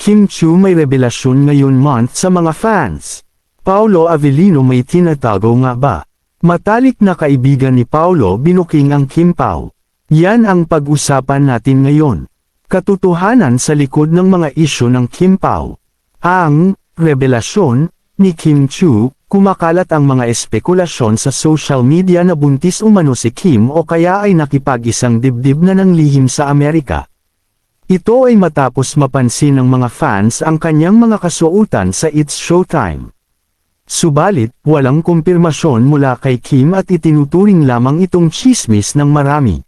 Kim Chiu may revelasyon ngayon month sa mga fans. Paolo Avellino may tinatago nga ba? Matalik na kaibigan ni Paolo binuking ang Kim Pao. Yan ang pag-usapan natin ngayon. Katotohanan sa likod ng mga isyu ng Kim Pao. Ang revelasyon ni Kim Chiu, kumakalat ang mga espekulasyon sa social media na buntis umano si Kim o kaya ay nakipag-isang dibdib na ng lihim sa Amerika. Ito ay matapos mapansin ng mga fans ang kanyang mga kasuotan sa It's Showtime. Subalit, walang kumpirmasyon mula kay Kim at itinuturing lamang itong tsismis ng marami.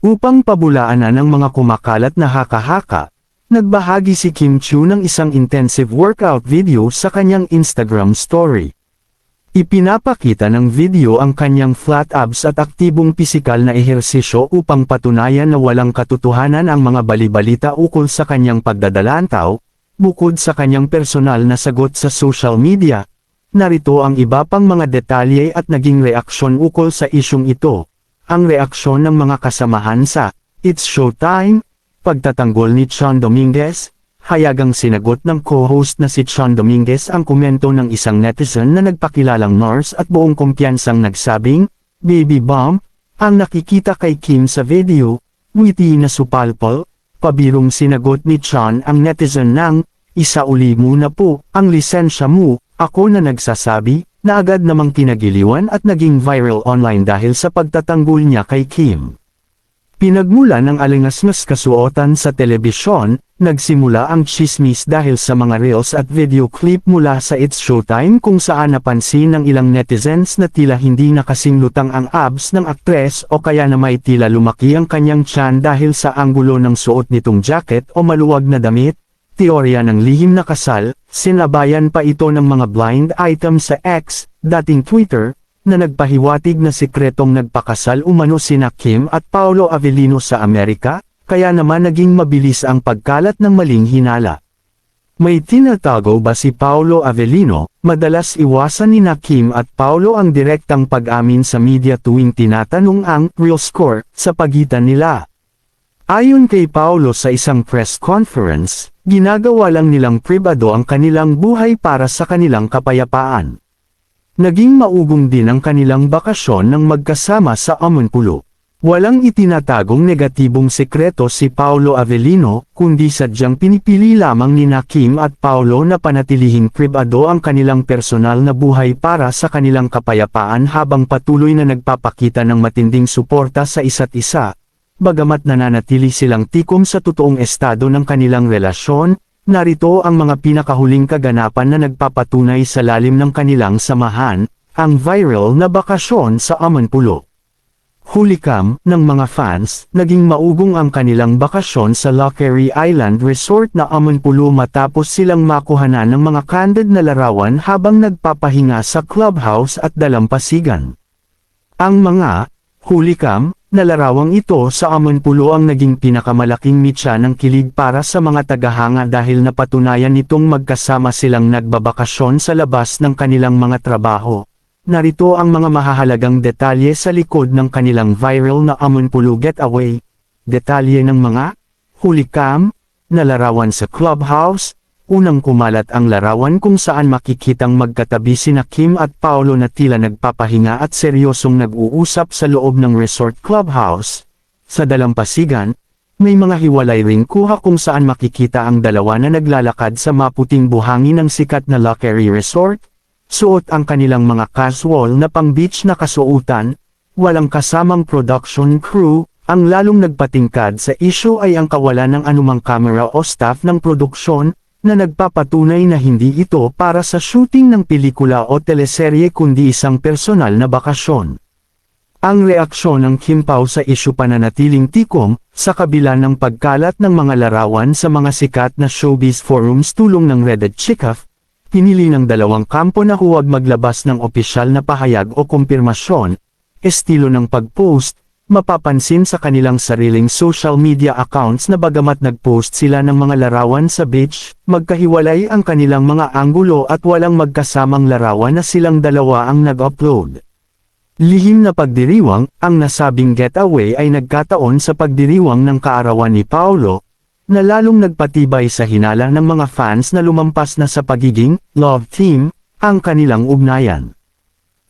Upang pabulaanan ang mga kumakalat na haka-haka, nagbahagi si Kim Chiu ng isang intensive workout video sa kanyang Instagram story. Ipinapakita ng video ang kanyang flat abs at aktibong pisikal na ehersisyo upang patunayan na walang katotohanan ang mga balibalita ukol sa kanyang pagdadalantaw. Bukod sa kanyang personal na sagot sa social media, narito ang iba pang mga detalye at naging reaksyon ukol sa isyung ito. Ang reaksyon ng mga kasamahan sa It's Showtime, pagtatanggol ni Shawn Dominguez. Hayagang sinagot ng co-host na si Shawn Dominguez ang komento ng isang netizen na nagpakilalang nurse at buong kumpiyansang nagsabing, "Baby bomb," ang nakikita kay Kim sa video, witty na supalpal. Pabirong sinagot ni Shawn ang netizen ng, "Isauli muna po, ang lisensya mo," ako na nagsasabi, na agad namang kinagiliwan at naging viral online dahil sa pagtatanggol niya kay Kim. Pinagmula ng alingasngas kasuotan sa telebisyon, nagsimula ang tsismis dahil sa mga reels at video clip mula sa It's Showtime kung saan napansin ng ilang netizens na tila hindi nakasinglutang ang abs ng aktres o kaya na may tila lumaki ang kanyang tiyan dahil sa anggulo ng suot nitong jacket o maluwag na damit. Teorya ng lihim na kasal, sinabayan pa ito ng mga blind items sa X, dating Twitter, na nagpahiwatig na sikretong nagpakasal umano sina Kim at Paolo Avellino sa Amerika, kaya naman naging mabilis ang pagkalat ng maling hinala. May tinatago ba si Paolo Avellino? Madalas iwasan ni Kim at Paolo ang direktang pag-amin sa media tuwing tinatanong ang real score sa pagitan nila. Ayon kay Paolo sa isang press conference, ginagawa lang nilang pribado ang kanilang buhay para sa kanilang kapayapaan. Naging maugong din ang kanilang bakasyon ng magkasama sa Amonpulo. Walang itinatagong negatibong sekreto si Paolo Avellino, kundi sadyang pinipili lamang ni Kim at Paolo na panatilihing pribado ang kanilang personal na buhay para sa kanilang kapayapaan habang patuloy na nagpapakita ng matinding suporta sa isa't isa. Bagamat nananatili silang tikom sa totoong estado ng kanilang relasyon, narito ang mga pinakahuling kaganapan na nagpapatunay sa lalim ng kanilang samahan, ang viral na bakasyon sa Amonpulo. Hulikam ng mga fans, naging maugong ang kanilang bakasyon sa Lockery Island Resort na Amonpulo matapos silang makuhanan ng mga candid na larawan habang nagpapahinga sa clubhouse at dalampasigan. Ang mga hulikam na larawang ito sa Amonpulo ang naging pinakamalaking mitya ng kilig para sa mga tagahanga dahil napatunayan nitong magkasama silang nagbabakasyon sa labas ng kanilang mga trabaho. Narito ang mga mahahalagang detalye sa likod ng kanilang viral na Amonpulo getaway. Detalye ng mga hulikam na larawan sa clubhouse. Unang kumalat ang larawan kung saan makikitang magkatabi sina Kim at Paolo na tila nagpapahinga at seryosong nag-uusap sa loob ng resort clubhouse. Sa dalampasigan, may mga hiwalay ring kuha kung saan makikita ang dalawa na naglalakad sa maputing buhangin ng sikat na Lockery Resort. Suot ang kanilang mga casual na pang-beach na kasuotan, walang kasamang production crew. Ang lalong nagpatingkad sa issue ay ang kawalan ng anumang camera o staff ng produksyon, na nagpapatunay na hindi ito para sa shooting ng pelikula o teleserye kundi isang personal na bakasyon. Ang reaksyon ng Kim Pao sa isyu pananatiling tikom, sa kabila ng pagkalat ng mga larawan sa mga sikat na showbiz forums tulong ng Reddit Chicaf, pinili ng dalawang kampo na huwag maglabas ng opisyal na pahayag o kumpirmasyon. Estilo ng pag-post, mapapansin sa kanilang sariling social media accounts na bagamat nag-post sila ng mga larawan sa beach, magkahiwalay ang kanilang mga anggulo at walang magkasamang larawan na silang dalawa ang nag-upload. Lihim na pagdiriwang, ang nasabing getaway ay nagkataon sa pagdiriwang ng kaarawan ni Paolo, na lalong nagpatibay sa hinala ng mga fans na lumampas na sa pagiging love team ang kanilang ugnayan.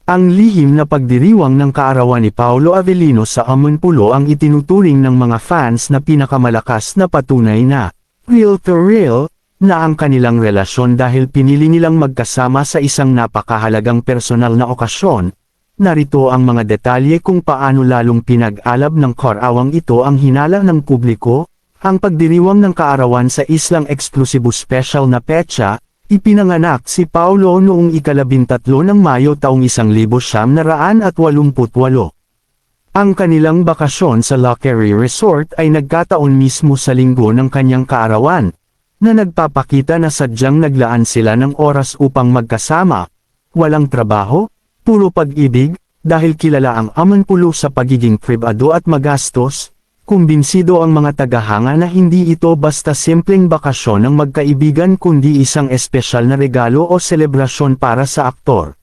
Ang lihim na pagdiriwang ng kaarawan ni Paolo Avellino sa Amonpulo ang itinuturing ng mga fans na pinakamalakas na patunay na real to real na ang kanilang relasyon dahil pinili nilang magkasama sa isang napakahalagang personal na okasyon. Narito ang mga detalye kung paano lalong pinag-alab ng karawang ito ang hinala ng publiko. Ang pagdiriwang ng kaarawan sa islang eksklusibo special na petsa. Ipinanganak si Paolo noong ika-13 ng Mayo taong 1988. Ang kanilang bakasyon sa Lokery Resort ay nagkataon mismo sa linggo ng kanyang kaarawan, na nagpapakita na sadyang naglaan sila ng oras upang magkasama. Walang trabaho, puro pag-ibig, dahil kilala ang Amonpulo sa pagiging pribado at magastos. Kumbinsido ang mga tagahanga na hindi ito basta simpleng bakasyon ng magkaibigan kundi isang espesyal na regalo o selebrasyon para sa aktor.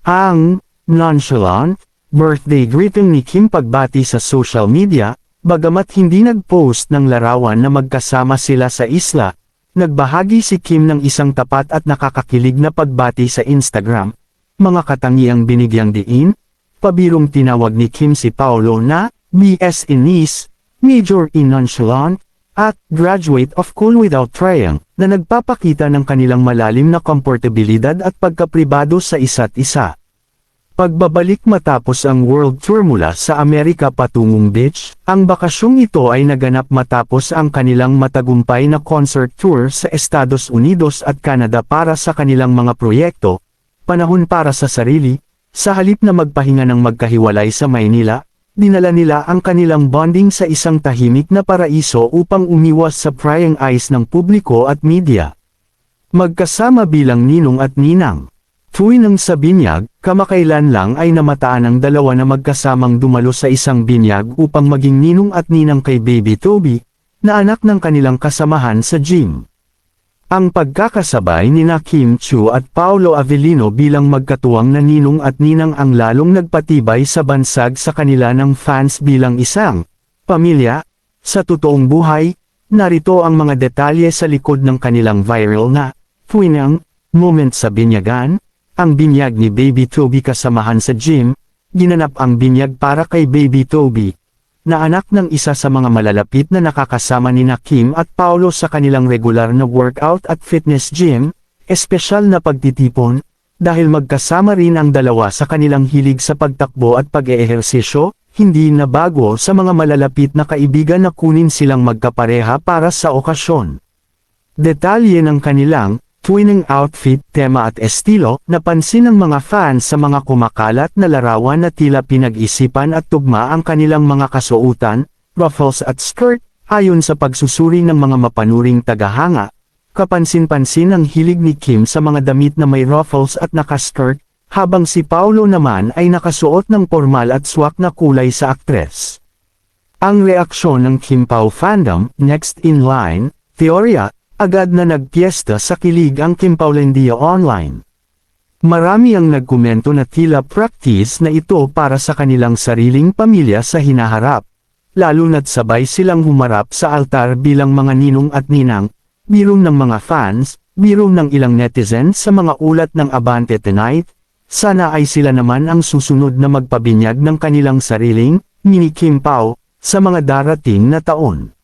Ang nonchalant birthday greeting ni Kim pagbati sa social media, bagamat hindi nag-post ng larawan na magkasama sila sa isla, nagbahagi si Kim ng isang tapat at nakakakilig na pagbati sa Instagram. Mga katangiang binigyang diin, pabirong tinawag ni Kim si Paolo na BS in Nice, Major in Nonchalant, at Graduate of Cool Without Trying, na nagpapakita ng kanilang malalim na komportabilidad at pagkapribado sa isa't isa. Pagbabalik matapos ang world tour mula sa Amerika patungong beach, ang bakasyong ito ay naganap matapos ang kanilang matagumpay na concert tour sa Estados Unidos at Canada para sa kanilang mga proyekto, panahon para sa sarili. Sa halip na magpahinga ng magkahiwalay sa Maynila, dinala nila ang kanilang bonding sa isang tahimik na paraiso upang umiwas sa prying eyes ng publiko at media. Magkasama bilang ninong at ninang. Tuwing sa binyag, kamakailan lang ay namataan ang dalawa na magkasamang dumalo sa isang binyag upang maging ninong at ninang kay Baby Toby, na anak ng kanilang kasamahan sa gym. Ang pagkakasabay ni Kim Chiu at Paolo Avellino bilang magkatuwang na ninong at ninang ang lalong nagpatibay sa bansag sa kanila ng fans bilang isang pamilya. Sa totoong buhay, narito ang mga detalye sa likod ng kanilang viral na tuwing moment sa binyagan. Ang binyag ni Baby Toby kasamahan sa gym, ginanap ang binyag para kay Baby Toby, na anak ng isa sa mga malalapit na nakakasama ni Kim at Paolo sa kanilang regular na workout at fitness gym, espesyal na pagtitipon, dahil magkasama rin ang dalawa sa kanilang hilig sa pagtakbo at pag-eehersisyo, hindi na bago sa mga malalapit na kaibigan na kunin silang magkapareha para sa okasyon. Detalye ng kanilang tuwing outfit, tema at estilo, napansin ng mga fans sa mga kumakalat na larawan na tila pinag-isipan at tugma ang kanilang mga kasuotan, ruffles at skirt, ayon sa pagsusuri ng mga mapanuring tagahanga. Kapansin-pansin ang hilig ni Kim sa mga damit na may ruffles at naka-skirt, habang si Paolo naman ay nakasuot ng formal at swak na kulay sa aktres. Ang reaksyon ng Kim Pao fandom, next in line, teorya, agad na nagpiesta sa kilig ang Kim Paulandia online. Marami ang nagkomento na tila practice na ito para sa kanilang sariling pamilya sa hinaharap, lalo na't sabay silang humarap sa altar bilang mga ninong at ninang, biro ng mga fans, biro ng ilang netizens sa mga ulat ng Abante Tonight. Sana ay sila naman ang susunod na magpabinyag ng kanilang sariling mini Kim Pao sa mga darating na taon.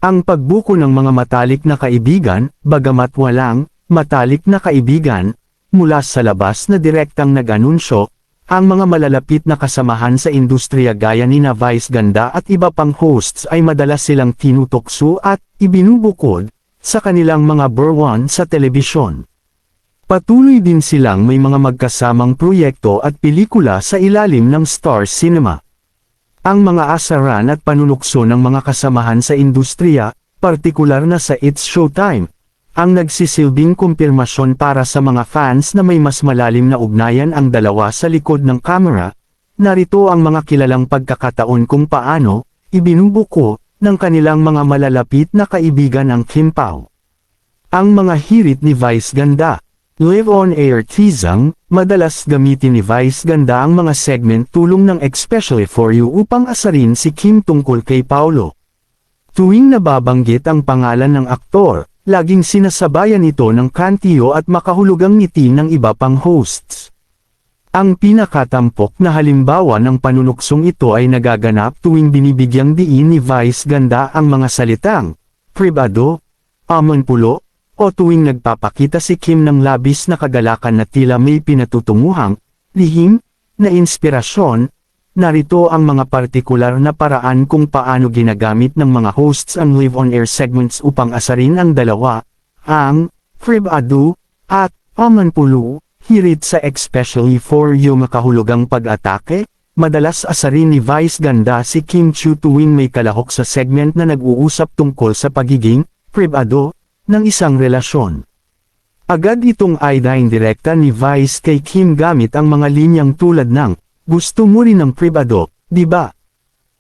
Ang pagbuko ng mga matalik na kaibigan, bagamat walang matalik na kaibigan, mula sa labas na direktang nag-anunsyo, ang mga malalapit na kasamahan sa industriya gaya ni na Vice Ganda at iba pang hosts ay madalas silang tinutokso at ibinubukod sa kanilang mga burwan sa telebisyon. Patuloy din silang may mga magkasamang proyekto at pelikula sa ilalim ng Star Cinema. Ang mga asaran at panunukso ng mga kasamahan sa industriya, partikular na sa It's Showtime, ang nagsisilbing kumpirmasyon para sa mga fans na may mas malalim na ugnayan ang dalawa sa likod ng kamera. Narito ang mga kilalang pagkakataon kung paano ibinubuko ng kanilang mga malalapit na kaibigan ang Kim Pao. Ang mga hirit ni Vice Ganda. Live on air teasing, madalas gamitin ni Vice Ganda ang mga segment tulong ng Especially For You upang asarin si Kim tungkol kay Paolo. Tuwing nababanggit ang pangalan ng aktor, laging sinasabayan ito ng kantiyo at makahulugang ngiti ng iba pang hosts. Ang pinakatampok na halimbawa ng panunuksong ito ay nagaganap tuwing binibigyang diin ni Vice Ganda ang mga salitang pribado, amonpulo, o tuwing nagpapakita si Kim ng labis na kagalakan na tila may pinatutunguhang lihim na inspirasyon. Narito ang mga partikular na paraan kung paano ginagamit ng mga hosts ang live-on-air segments upang asarin ang dalawa, ang pribado at amonpulo. Hirit sa especially for you makahulugang pag-atake, madalas asarin ni Vice Ganda si Kim Chiu tuwing may kalahok sa segment na nag-uusap tungkol sa pagiging pribado ng isang relasyon. Agad itong direkta ni Vice kay Kim gamit ang mga linyang tulad ng, gusto mo rin ng pribado, di ba?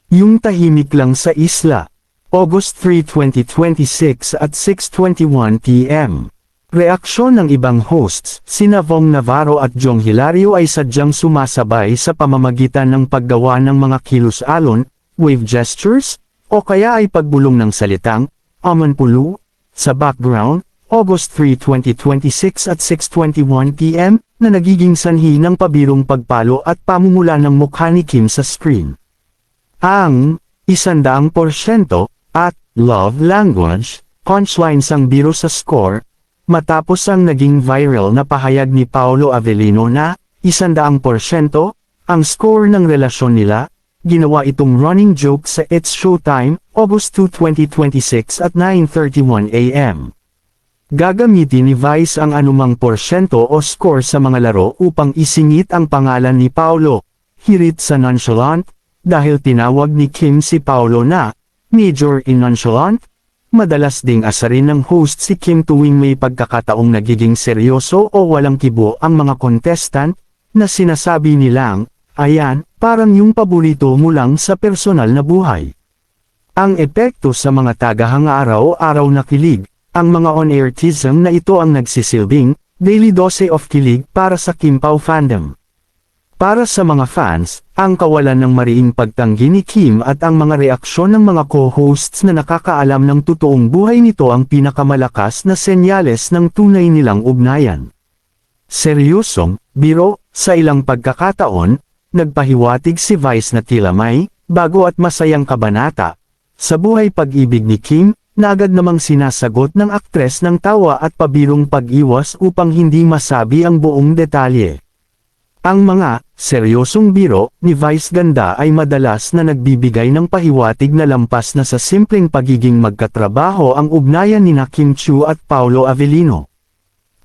Yung tahimik lang sa isla. August 3, 2026 at 6:21 p.m. Reaksyon ng ibang hosts, sina Vong Navarro at Jong Hilario ay sadyang sumasabay sa pamamagitan ng paggawa ng mga kilos-alon, wave gestures, o kaya ay pagbulong ng salitang, amonpulo, sa background, August 3, 2026 at 6:21 p.m., na nagiging sanhi ng pabirong pagpalo at pamumula ng mukha ni Kim sa screen. Ang 100% at love language, punchlines ang biro sa score, matapos ang naging viral na pahayag ni Paolo Avellino na 100% ang score ng relasyon nila, ginawa itong running joke sa It's Showtime, August 2, 2026 at 9:31 a.m. Gagamitin ni Vice ang anumang porsyento o score sa mga laro upang isingit ang pangalan ni Paolo, hirit sa nonchalant, dahil tinawag ni Kim si Paolo na major in nonchalant. Madalas ding asarin ng host si Kim tuwing may pagkakataong nagiging seryoso o walang kibo ang mga contestant, na sinasabi nilang, ayan, parang yung paborito mo lang sa personal na buhay. Ang epekto sa mga tagahanga araw-araw na kilig, ang mga on-air teasing na ito ang nagsisilbing daily dose of kilig para sa Kim Pao fandom. Para sa mga fans, ang kawalan ng mariing pagtanggi ni Kim at ang mga reaksyon ng mga co-hosts na nakakaalam ng totoong buhay nito ang pinakamalakas na senyales ng tunay nilang ugnayan. Seryosong, biro, sa ilang pagkakataon, nagpahiwatig si Vice na tila may bago at masayang kabanata sa buhay pag-ibig ni Kim, na agad namang sinasagot ng aktres ng tawa at pabirong pag-iwas upang hindi masabi ang buong detalye. Ang mga seryosong biro ni Vice Ganda ay madalas na nagbibigay ng pahiwatig na lampas na sa simpleng pagiging magkatrabaho ang ugnayan ni Kim Chiu at Paolo Avellino.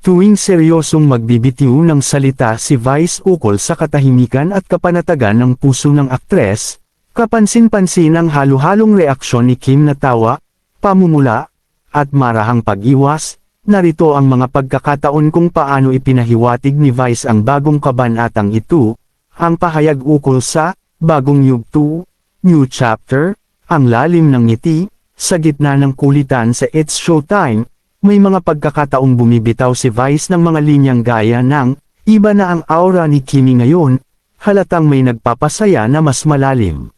Tuwing seryosong magbibitiw ng salita si Vice ukol sa katahimikan at kapanatagan ng puso ng aktres, kapansin-pansin ang halo-halong reaksyon ni Kim na tawa, pamumula, at marahang pag-iwas. Narito ang mga pagkakataon kung paano ipinahiwatig ni Vice ang bagong kabanatang ito, ang pahayag ukol sa bagong yugto, new chapter, ang lalim ng ngiti, sa gitna ng kulitan sa It's Showtime, may mga pagkakataong bumibitaw si Vice ng mga linyang gaya ng, iba na ang aura ni Kimi ngayon, halatang may nagpapasaya na mas malalim.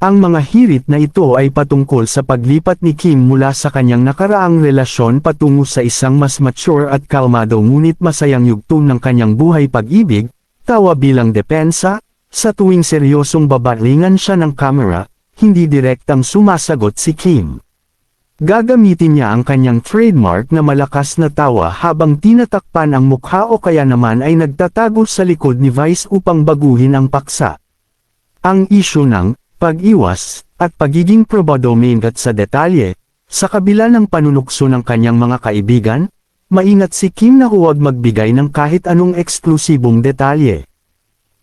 Ang mga hirit na ito ay patungkol sa paglipat ni Kim mula sa kanyang nakaraang relasyon patungo sa isang mas mature at kalmado ngunit masayang yugto ng kanyang buhay pag-ibig, tawa bilang depensa, sa tuwing seryosong babalingan siya ng kamera, hindi direktang sumasagot si Kim. Gagamitin niya ang kanyang trademark na malakas na tawa habang tinatakpan ang mukha o kaya naman ay nagtatago sa likod ni Vice upang baguhin ang paksa. Ang isyu ng pag-iwas, at pagiging probado maingat sa detalye, sa kabila ng panunukso ng kanyang mga kaibigan, maingat si Kim na huwag magbigay ng kahit anong eksklusibong detalye.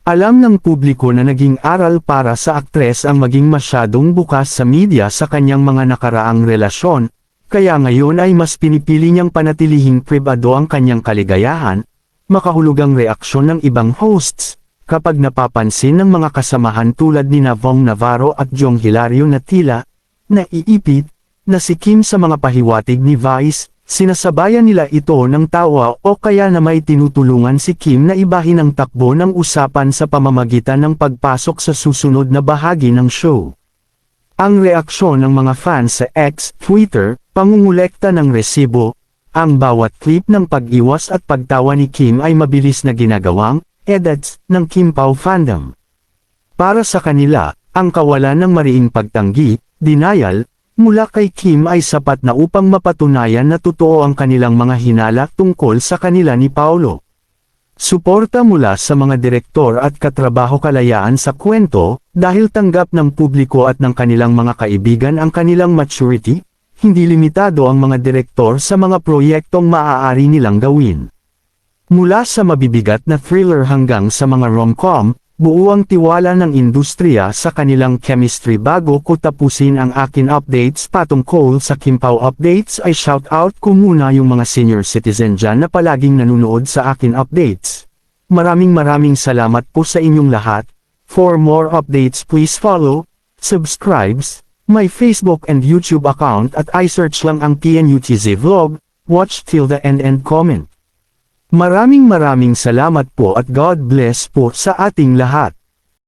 Alam ng publiko na naging aral para sa aktres ang maging masyadong bukas sa media sa kanyang mga nakaraang relasyon, kaya ngayon ay mas pinipili niyang panatilihing pribado ang kanyang kaligayahan, makahulugang reaksyon ng ibang hosts. Kapag napapansin ng mga kasamahan tulad ni Vong Navarro at Jong Hilario na tila, naiipit, na si Kim sa mga pahiwatig ni Vice, sinasabayan nila ito ng tawa o kaya na may tinutulungan si Kim na ibahin ang takbo ng usapan sa pamamagitan ng pagpasok sa susunod na bahagi ng show. Ang reaksyon ng mga fans sa X, Twitter, pangungulekta ng resibo, ang bawat clip ng pag-iwas at pagtawa ni Kim ay mabilis na ginagawang edits ng Kim Pao fandom. Para sa kanila, ang kawalan ng mariing pagtanggi, denial, mula kay Kim ay sapat na upang mapatunayan na totoo ang kanilang mga hinala tungkol sa kanila ni Paolo. Suporta mula sa mga direktor at katrabaho kalayaan sa kwento, dahil tanggap ng publiko at ng kanilang mga kaibigan ang kanilang maturity, hindi limitado ang mga direktor sa mga proyektong maaari nilang gawin. Mula sa mabibigat na thriller hanggang sa mga rom-com, buo ang tiwala ng industriya sa kanilang chemistry. Bago ko tapusin ang akin updates patungkol sa Kim Pao updates ay shoutout ko muna yung mga senior citizen dyan na palaging nanonood sa akin updates. Maraming salamat po sa inyong lahat. For more updates please follow, subscribes, my Facebook and YouTube account at i-search lang ang PNUTZ Vlog, watch till the end and comment. Maraming salamat po at God bless po sa ating lahat.